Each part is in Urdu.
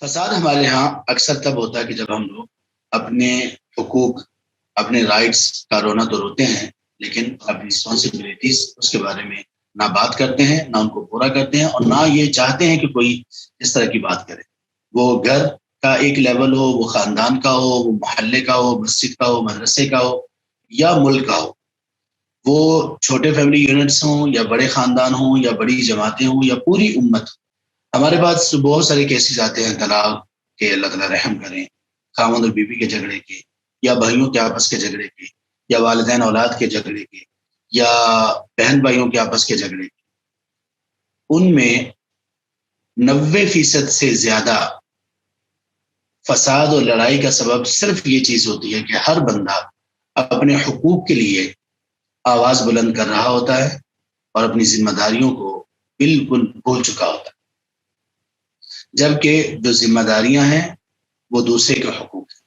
فساد ہمارے ہاں اکثر تب ہوتا ہے کہ جب ہم لوگ اپنے حقوق، اپنے رائٹس کا رونا تو روتے ہیں، لیکن اپنی رسپانسبلٹیز اس کے بارے میں نہ بات کرتے ہیں، نہ ان کو پورا کرتے ہیں، اور نہ یہ چاہتے ہیں کہ کوئی اس طرح کی بات کرے۔ وہ گھر کا ایک لیول ہو، وہ خاندان کا ہو، وہ محلے کا ہو، مسجد کا ہو، مدرسے کا ہو یا ملک کا ہو، وہ چھوٹے فیملی یونٹس ہوں یا بڑے خاندان ہوں یا بڑی جماعتیں ہوں یا پوری امت۔ ہمارے پاس بہت سارے کیسز آتے ہیں طلاق کے، اللہ تعالیٰ رحم کریں، خاوند اور بیوی کے جھگڑے کے، یا بھائیوں کے آپس کے جھگڑے کے، یا والدین اولاد کے جھگڑے کے، یا بہن بھائیوں کے آپس کے جھگڑے کے۔ ان میں 90% سے زیادہ فساد اور لڑائی کا سبب صرف یہ چیز ہوتی ہے کہ ہر بندہ اپنے حقوق کے لیے آواز بلند کر رہا ہوتا ہے اور اپنی ذمہ داریوں کو بالکل بھول چکا ہوتا ہے، جبکہ جو ذمہ داریاں ہیں وہ دوسرے کے حقوق ہیں۔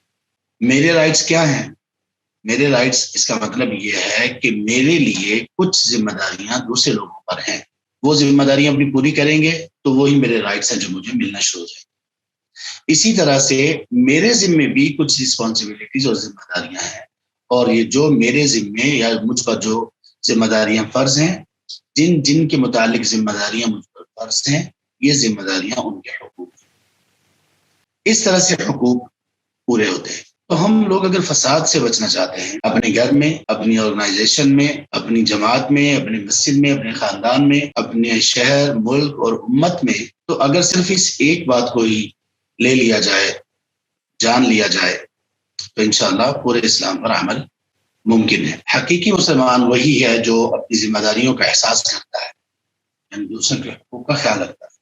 میرے رائٹس کیا ہیں؟ میرے رائٹس، اس کا مطلب یہ ہے کہ میرے لیے کچھ ذمہ داریاں دوسرے لوگوں پر ہیں، وہ ذمہ داریاں اپنی پوری کریں گے تو وہی میرے رائٹس ہیں جو مجھے ملنا شروع ہو جائیں گے۔ اسی طرح سے میرے ذمے بھی کچھ رسپانسبلٹیز اور ذمہ داریاں ہیں، اور یہ جو میرے ذمے یا مجھ پر جو ذمہ داریاں فرض ہیں، جن کے متعلق ذمہ داریاں مجھ پر فرض ہیں، یہ ذمہ داریاں ان کے حقوق ہیں۔ اس طرح سے حقوق پورے ہوتے ہیں۔ تو ہم لوگ اگر فساد سے بچنا چاہتے ہیں اپنے گھر میں، اپنی آرگنائزیشن میں، اپنی جماعت میں، اپنی مسجد میں، اپنے خاندان میں، اپنے شہر، ملک اور امت میں، تو اگر صرف اس ایک بات کو ہی لے لیا جائے، جان لیا جائے، تو انشاءاللہ پورے اسلام پر عمل ممکن ہے۔ حقیقی مسلمان وہی ہے جو اپنی ذمہ داریوں کا احساس کرتا ہے، یعنی دوسروں کے حقوق کا خیال رکھتا ہے۔